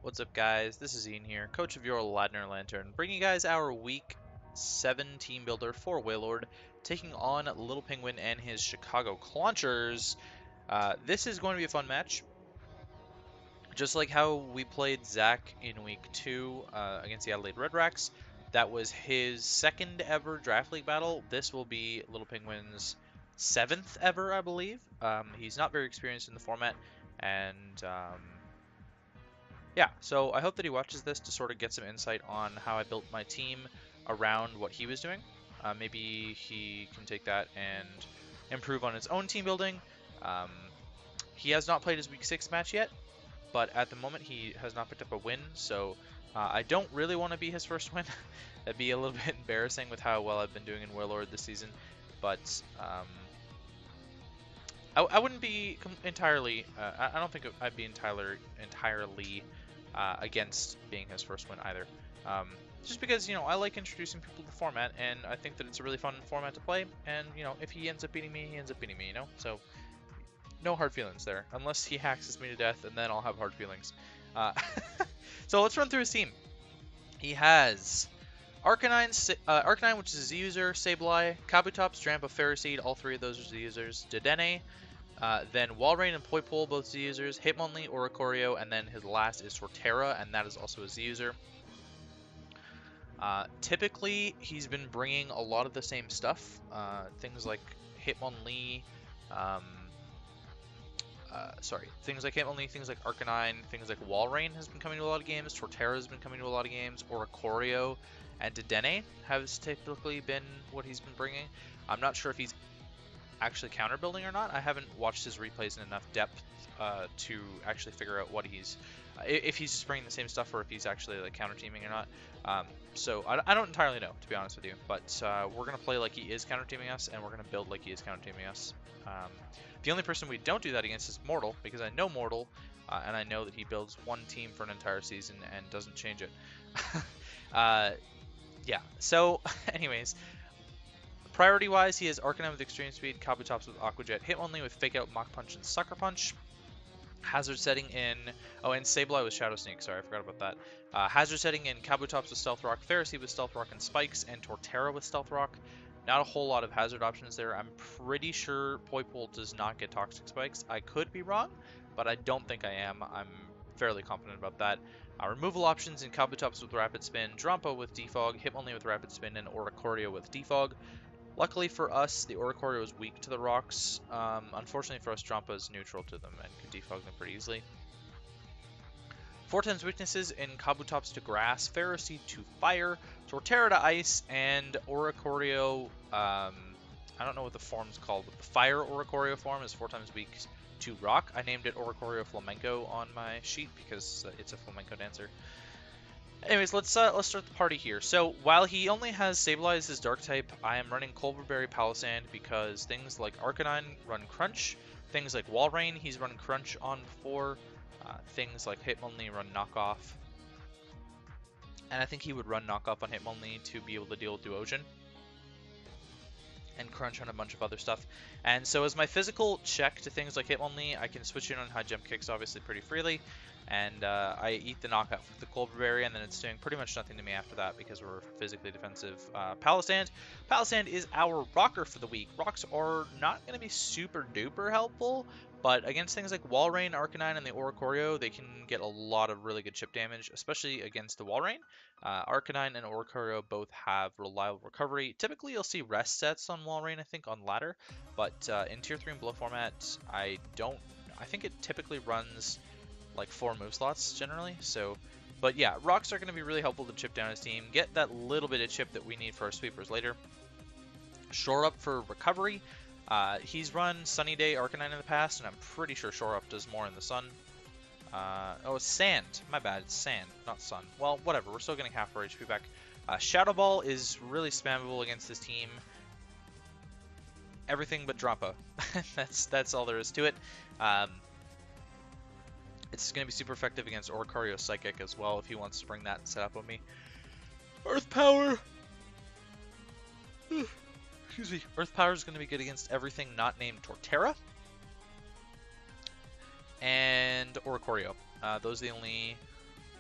What's up, guys? This is Ian here, coach of your Ladner Lanturn, bringing you guys our Week 7 team builder for W.A.I.L.O.R.D, taking on LittlePenguin and his Chicago Claunchers. This is going to be a fun match. Just like how we played Zach in Week 2 against the Adelaide Red Racks. That was his second ever Draft League battle. This will be LittlePenguin's 7th ever, I believe. He's not very experienced in the format, and yeah, so I hope that he watches this to sort of get some insight on how I built my team around what he was doing. Maybe he can take that and improve on his own team building. He has not played his Week 6 match yet, but at the moment he has not picked up a win, so I don't really want to be his first win. That'd be a little bit embarrassing with how well I've been doing in W.A.I.L.O.R.D this season, but I wouldn't be entirely, I don't think I'd be entirely against being his first win either. Just because, you know, I like introducing people to the format, and I think that it's a really fun format to play, and, you know, if he ends up beating me, he ends up beating me, you know? So, no hard feelings there, unless he hacks me to death, and then I'll have hard feelings. So let's run through his team. He has Arcanine, which is a Z-user, Sableye, Kabutops, Drampa, Ferroseed, all three of those are Z-users, Dedenne, then Walrein and Poipole, both Z-users, Hitmonlee, Oricorio, and then his last is Torterra, and that is also a Z-user. Typically, he's been bringing a lot of the same stuff, things like Hitmonlee, things like Hitmonlee, things like Arcanine, things like Walrein has been coming to a lot of games, Torterra has been coming to a lot of games, Oricorio and Dedenne has typically been what he's been bringing. I'm not sure if he's actually counter building or not. I haven't watched his replays in enough depth to actually figure out what he's if he's just bringing the same stuff or if he's actually like counter teaming or not. So I don't entirely know, to be honest with you, but we're gonna play like he is counter teaming us, and we're gonna build like he is counter teaming us. The only person we don't do that against is Mortal, because I know Mortal, and I know that he builds one team for an entire season and doesn't change it. Yeah, so anyways, priority-wise, he has Arcanine with Extreme Speed, Kabutops with Aqua Jet, Hitmonlee with Fake Out, Mach Punch, and Sucker Punch. Hazard setting in... Oh, and Sableye with Shadow Sneak. Sorry, I forgot about that. Hazard setting in Kabutops with Stealth Rock, Ferroseed with Stealth Rock and Spikes, and Torterra with Stealth Rock. Not a whole lot of hazard options there. I'm pretty sure Poipole does not get Toxic Spikes. I could be wrong, but I don't think I am. I'm fairly confident about that. Removal options in Kabutops with Rapid Spin, Drampa with Defog, Hitmonlee with Rapid Spin, and Oricorio with Defog. Luckily for us, the Oricorio is weak to the rocks. Unfortunately for us, Drampa is neutral to them and can defog them pretty easily. Forten's weaknesses in Kabutops to Grass, Ferroseed to Fire, Torterra to Ice, and Oricorio, I don't know what the form's called, but the Fire Oricorio form is 4 times weak to Rock. I named it Oricorio Flamenco on my sheet because it's a flamenco dancer. Anyways, let's start the party here. So, while he only has Sableye as his Dark type, I am running Culverberry Palisand because things like Arcanine run Crunch, things like Walrein he's run Crunch on before, things like Hitmonlee run Knockoff, and I think he would run Knockoff on Hitmonlee to be able to deal with Duosion, and Crunch on a bunch of other stuff. And so as my physical check to things like Hitmonlee, I can switch in on high jump kicks obviously pretty freely, and I eat the knockout with the Culverberry, and then it's doing pretty much nothing to me after that because we're physically defensive. Palisand is our rocker for the week. Rocks are not going to be super duper helpful, but against things like Walrein, Arcanine, and the Oricorio, they can get a lot of really good chip damage, especially against the Walrein. Arcanine and Oricorio both have reliable recovery. Typically, you'll see rest sets on Walrein, I think, on ladder, but in Tier 3 and below format, I think it typically runs like 4 move slots generally. So, but yeah, rocks are going to be really helpful to chip down his team, get that little bit of chip that we need for our sweepers later. Shore Up for recovery. He's run Sunny Day Arcanine in the past, and I'm pretty sure Shore Up does more in the sun. Oh, it's sand. My bad, it's sand, not sun. Well, whatever, we're still getting half our HP back. Shadow Ball is really spammable against this team. Everything but Drampa. that's all there is to it. It's going to be super effective against Oricorio Psychic as well if he wants to bring that and set up on me. Earth Power! Excuse me. Earth Power is going to be good against everything not named Torterra and Oricorio. Those are the only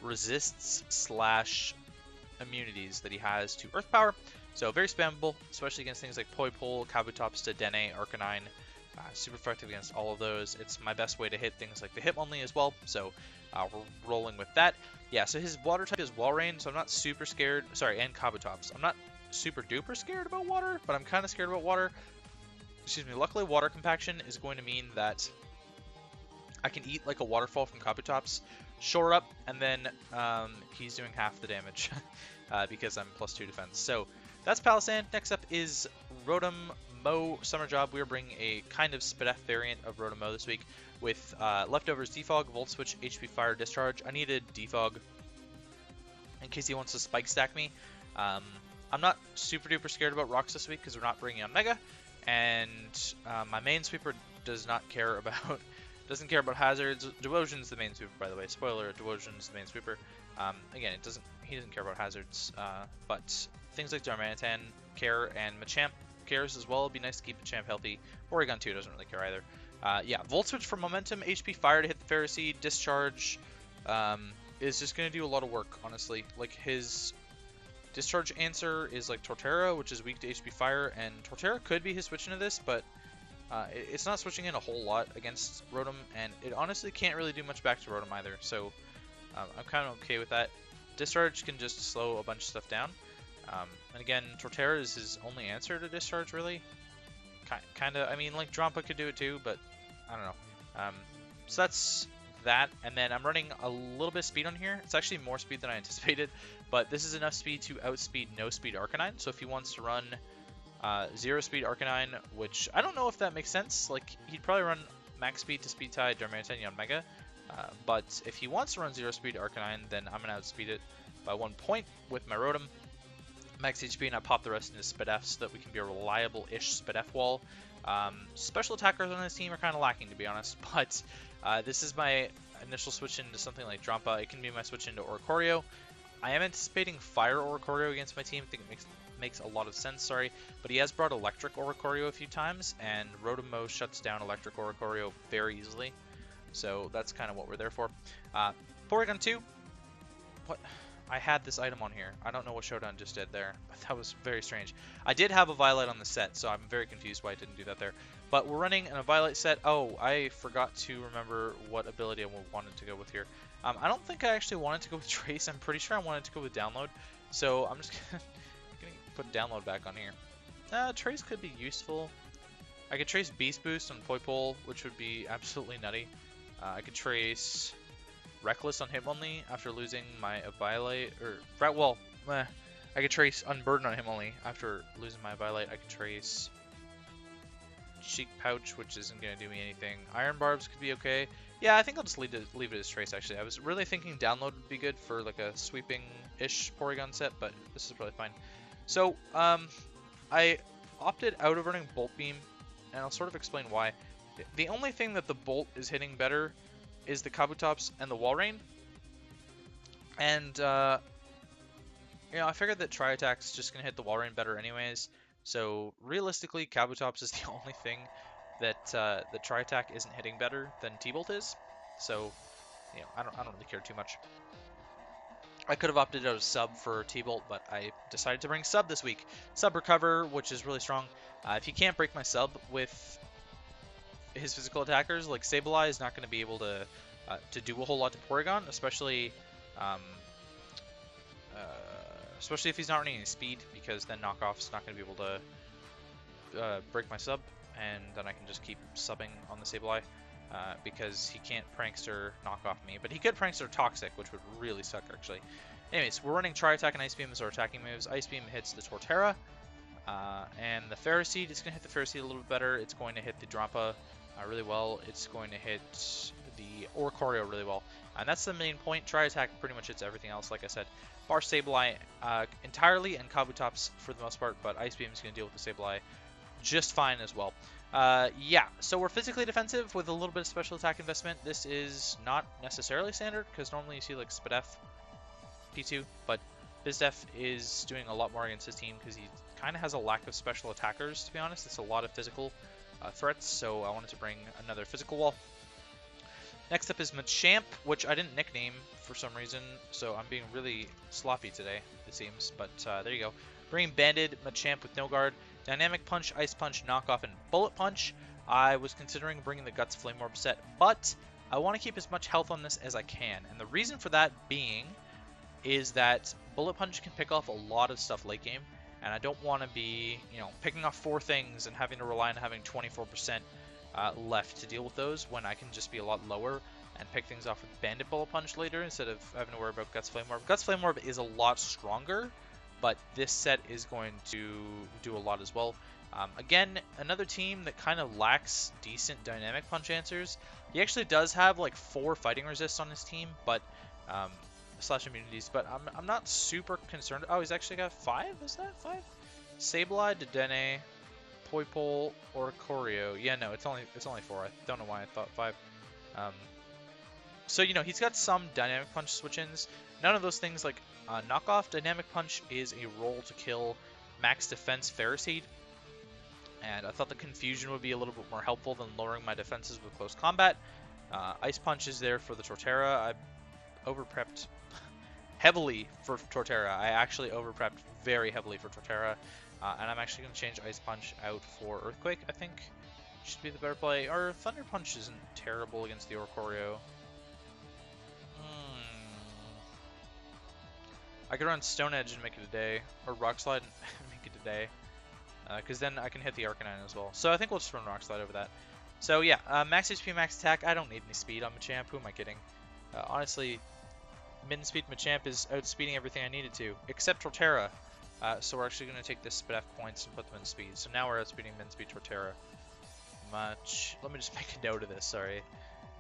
resists slash immunities that he has to Earth Power. So very spammable, especially against things like Poipole, Kabutops, Dedenne, Arcanine. Super effective against all of those. It's my best way to hit things like the Hitmonlee as well, so we're rolling with that. Yeah, so his water type is Walrein, so I'm not super scared. Sorry, and Kabutops. I'm not super duper scared about water, but I'm kind of scared about water. Excuse me. Luckily, water compaction is going to mean that I can eat like a waterfall from Kabutops, shore up, and then he's doing half the damage because I'm +2 defense. So that's Palossand. Next up is Rotom-Mow Summer Job. We are bringing a kind of Spadef variant of Rotom-Mow this week with leftovers Defog, Volt Switch, HP Fire, Discharge. I needed Defog in case he wants to Spike Stack me. I'm not super duper scared about rocks this week because we're not bringing on Mega, and my main sweeper does not care about doesn't care about hazards. Devotion's the main sweeper, by the way. Spoiler: Devotion's the main sweeper. Again, he doesn't care about hazards, but things like Darmanitan care, and Machamp cares as well. It'd be nice to keep Machamp healthy. Oregon 2 doesn't really care either. Yeah, Volt Switch for momentum, HP Fire to hit the Ferroseed, Discharge is just going to do a lot of work, honestly. Like, his Discharge answer is like Torterra, which is weak to HP Fire, and Torterra could be his switch into this, but it's not switching in a whole lot against Rotom, and it honestly can't really do much back to Rotom either, so I'm kind of okay with that. Discharge can just slow a bunch of stuff down. And again, Torterra is his only answer to Discharge, really. Kind of, I mean, like, Drampa could do it too, but I don't know. So that's that, and then I'm running a little bit of speed on here. It's actually more speed than I anticipated, but this is enough speed to outspeed no speed Arcanine, so if he wants to run 0 speed Arcanine, which I don't know if that makes sense. Like, he'd probably run max speed to speed tie Darmanitan on Mega, but if he wants to run 0 speed Arcanine, then I'm going to outspeed it by 1 point with my Rotom. Max HP, and I pop the rest into Spadef so that we can be a reliable-ish Spadef wall. Special attackers on this team are kind of lacking, to be honest, but this is my initial switch into something like Drampa. It can be my switch into Oricorio. I am anticipating Fire Oricorio against my team. I think it makes a lot of sense, sorry, but he has brought Electric Oricorio a few times, and Rotom-Mow shuts down Electric Oricorio very easily, so that's kind of what we're there for. Porygon 2, what? I had this item on here. I don't know what Showdown just did there, but that was very strange. I did have a Violet on the set, so I'm very confused why I didn't do that there. But we're running a Violet set. Oh, I forgot to remember what ability I wanted to go with here. I don't think I actually wanted to go with Trace. I'm pretty sure I wanted to go with Download. So I'm just going to put Download back on here. Trace could be useful. I could trace Beast Boost on Poipole, which would be absolutely nutty. I could trace Reckless on Hitmonlee after losing my Violet, or, well, I could trace Unburden on Hitmonlee after losing my Violet. I could trace Cheek Pouch, which isn't going to do me anything. Iron Barbs could be okay. Yeah, I think I'll just leave it as Trace, actually. I was really thinking Download would be good for, like, a sweeping-ish Porygon set, but this is probably fine. So, I opted out of running Bolt Beam, and I'll sort of explain why. The only thing that the Bolt is hitting better is the Kabutops and the Walrein, and you know, I figured that Tri-Attack's just gonna hit the Walrein better anyways, so realistically Kabutops is the only thing that the Tri-Attack isn't hitting better than T-Bolt is, so you know, I don't really care too much. I could have opted out of Sub for T-Bolt, but I decided to bring Sub this week. Sub Recover, which is really strong. If you can't break my Sub with his physical attackers, like Sableye is not going to be able to do a whole lot to Porygon, especially if he's not running any speed, because then Knockoff's not going to be able to break my Sub, and then I can just keep subbing on the Sableye, because he can't Prankster Knockoff me, but he could Prankster Toxic, which would really suck, actually. Anyways, we're running Tri-Attack and Ice Beam as our attacking moves. Ice Beam hits the Torterra, and the Ferroseed is going to hit the Ferroseed a little bit better. It's going to hit the Drampa really well. It's going to hit the Oricorio really well. And that's the main point. Tri-Attack pretty much hits everything else, like I said. Bar Sableye entirely, and Kabutops for the most part, but Ice Beam is going to deal with the Sableye just fine as well. Yeah, so we're physically defensive with a little bit of special attack investment. This is not necessarily standard, because normally you see like Spadef P2, but Bizdef is doing a lot more against his team because he kind of has a lack of special attackers, to be honest. It's a lot of physical threats, so I wanted to bring another physical wall. Next up is Machamp, which I didn't nickname for some reason, so I'm being really sloppy today, it seems. But there you go. Bringing Banded, Machamp with no guard, Dynamic Punch, Ice Punch, Knockoff, and Bullet Punch. I was considering bringing the Guts Flame Orb set, but I want to keep as much health on this as I can. And the reason for that being is that Bullet Punch can pick off a lot of stuff late game, and I don't want to be, picking off 4 things and having to rely on having 24% left to deal with those when I can just be a lot lower and pick things off with Bandit Bullet Punch later instead of having to worry about Guts Flame Orb. Guts Flame Orb is a lot stronger, but this set is going to do a lot as well. Again, another team that kind of lacks decent Dynamic Punch answers. He actually does have like 4 fighting resists on his team, but slash immunities, but I'm not super concerned. Oh, he's actually got 5? Is that 5? Sableye, Dedenne, Poipole, Oricorio. Yeah, no, it's only 4. I don't know why I thought 5. So he's got some Dynamic Punch switch-ins. None of those things like Knockoff. Dynamic Punch is a roll to kill max defense Ferroseed, and I thought the Confusion would be a little bit more helpful than lowering my defenses with close combat. Ice Punch is there for the Torterra. I over-prepped heavily for Torterra. I actually over-prepped very heavily for Torterra. And I'm actually going to change Ice Punch out for Earthquake, I think. Should be the better play. Or Thunder Punch isn't terrible against the Oricorio. I could run Stone Edge and make it a day. Or Rock Slide and make it a day. Because then I can hit the Arcanine as well. So I think we'll just run Rock Slide over that. So yeah, max HP, max attack. I don't need any speed on Machamp. Who am I kidding? Honestly, Min-Speed Machamp is outspeeding everything I needed to. Except Torterra. So we're actually going to take this Spidef points and put them in speed. So now we're outspeeding Min-Speed Torterra. Let me just make a note of this, sorry.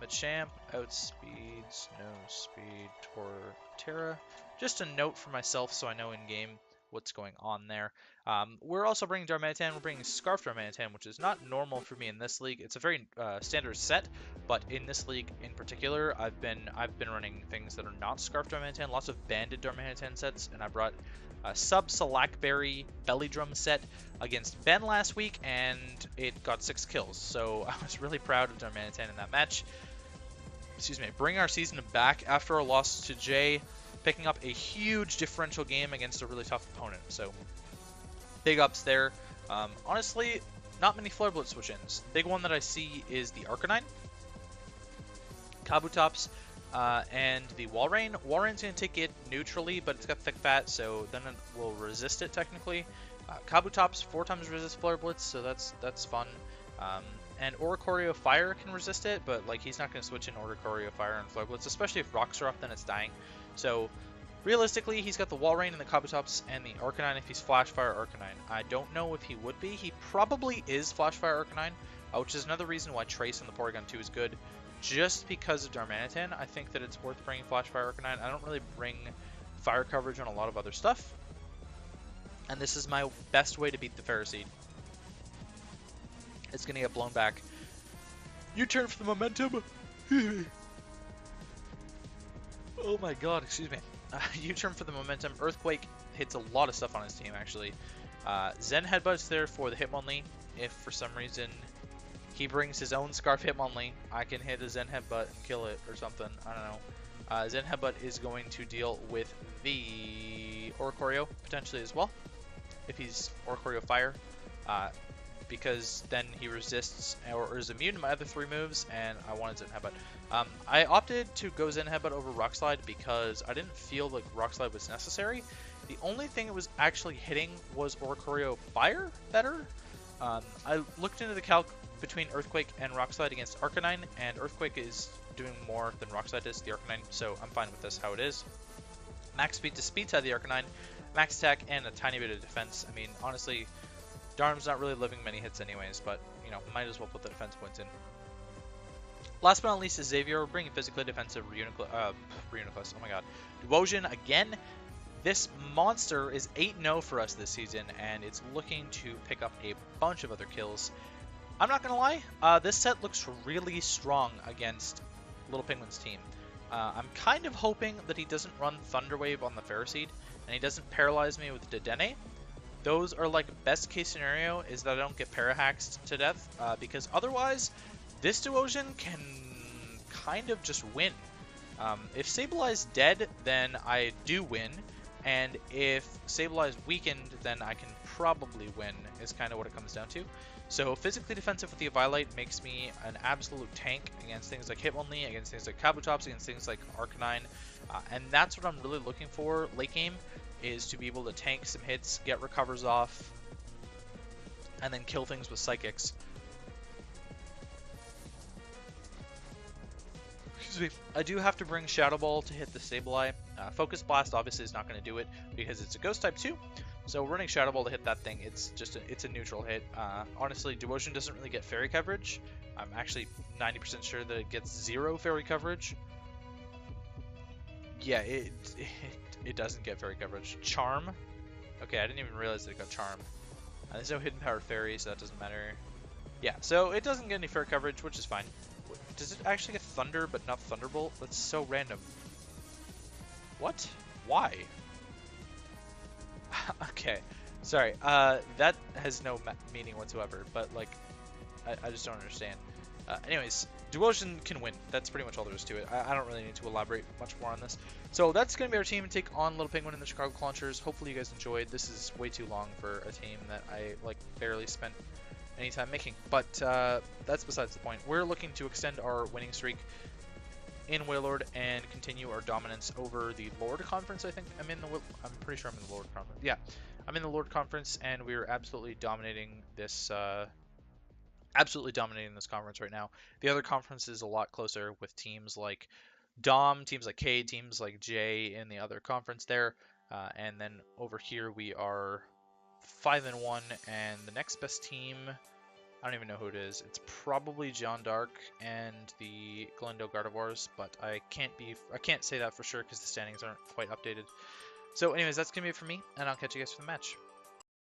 Machamp outspeeds, no speed, Torterra. Just a note for myself so I know in-game what's going on there. We're also bringing Darmanitan. We're bringing Scarf Darmanitan, which is not normal for me in this league. It's a very standard set, but in this league in particular, I've been running things that are not Scarf Darmanitan, lots of Banded Darmanitan sets, and I brought a Sub-Salakberry Belly Drum set against Ben last week, and it got 6 kills. So I was really proud of Darmanitan in that match. Excuse me. Bring our season back after our loss to Jay, picking up a huge differential game against a really tough opponent. So big ups there. Honestly, not many Flare Blitz switch-ins. Big one that I see is the Arcanine, Kabutops, and the Walrein. Walrein's going to take it neutrally, but it's got thick fat, so then it will resist it technically. Kabutops 4 times resist Flare Blitz, so that's fun. And Oricorio Fire can resist it, but like he's not going to switch in Oricorio Fire and Flare Blitz, especially if rocks are up, then it's dying. So realistically, he's got the Walrein and the Kabutops and the Arcanine if he's Flash Fire Arcanine. I don't know if he would be. He probably is Flash Fire Arcanine, which is another reason why Trace on the Porygon 2 is good. Just because of Darmanitan, I think that it's worth bringing Flash Fire Arcanine. I don't really bring fire coverage on a lot of other stuff. And this is my best way to beat the Ferroseed. It's going to get blown back. U-turn for the momentum. Oh my god, excuse me. U-turn for the momentum. Earthquake hits a lot of stuff on his team, actually. Zen Headbutt's there for the Hitmonlee. If for some reason he brings his own Scarf Hitmonlee, I can hit a Zen Headbutt and kill it or something. I don't know. Zen Headbutt is going to deal with the Oricorio potentially as well, if he's Oricorio Fire, because then he resists or is immune to my other 3 moves, and I wanted Zen Headbutt. I opted to go Zen Headbutt over Rock Slide because I didn't feel like Rock Slide was necessary. The only thing it was actually hitting was Oricorio Fire better. I looked into the calc between Earthquake and Rock Slide against Arcanine, and Earthquake is doing more than Rock Slide is the Arcanine, so I'm fine with this how it is. Max speed to speed side the Arcanine, max attack, and a tiny bit of defense. I mean, honestly, Darm's not really living many hits anyways, but, might as well put the defense points in. Last but not least is Xavier. We're bringing physically defensive Reuniclus, oh my god. Duosion again. This monster is 8-0 for us this season, and it's looking to pick up a bunch of other kills. I'm not going to lie, this set looks really strong against LittlePenguin's team. I'm kind of hoping that he doesn't run Thunder Wave on the Ferroseed, and he doesn't paralyze me with Dedenne. Those are like best case scenario is that I don't get parahaxed to death, because otherwise, this Duosion can kind of just win. If Sableye dead, then I do win, and if Sableye weakened, then I can probably win, is kind of what it comes down to. So physically defensive with the Eviolite makes me an absolute tank against things like Hitmonlee, against things like Kabutops, against things like Arcanine, and that's what I'm really looking for late game, is to be able to tank some hits, get recovers off, and then kill things with Psychics. Excuse me. I do have to bring Shadow Ball to hit the Sableye. Focus Blast obviously is not going to do it because it's a Ghost type too. So running Shadow Ball to hit that thing, it's a neutral hit. Honestly, Devotion doesn't really get fairy coverage. I'm actually 90% sure that it gets 0 fairy coverage. Yeah, it doesn't get fairy coverage. Charm. Okay, I didn't even realize that it got Charm. There's no Hidden Power Fairy, so that doesn't matter. Yeah, so it doesn't get any fairy coverage, which is fine. Does it actually get Thunder, but not Thunderbolt? That's so random. What? Why? Okay, sorry. That has no meaning whatsoever, but, like, I just don't understand. Anyways, Duosion can win. That's pretty much all there is to it. I don't really need to elaborate much more on this. So that's going to be our team take on LittlePenguin and the Chicago Claunchers. Hopefully you guys enjoyed. This is way too long for a team that I, like, barely spent any time making. But that's besides the point. We're looking to extend our winning streak in W.A.I.L.O.R.D and continue our dominance over the L.O.R.D conference. I think I'm pretty sure I'm in the L.O.R.D conference. Yeah, I'm in the L.O.R.D conference, and we're absolutely dominating this conference right now. The other conference is a lot closer with teams like Dom, teams like K, teams like J in the other conference there, and then over here we are 5-1, and the next best team, I don't even know who it is. It's probably John Dark and the Glendale Gardevoirs, but I can't say that for sure because the standings aren't quite updated. So anyways, that's gonna be it for me, and I'll catch you guys for the match.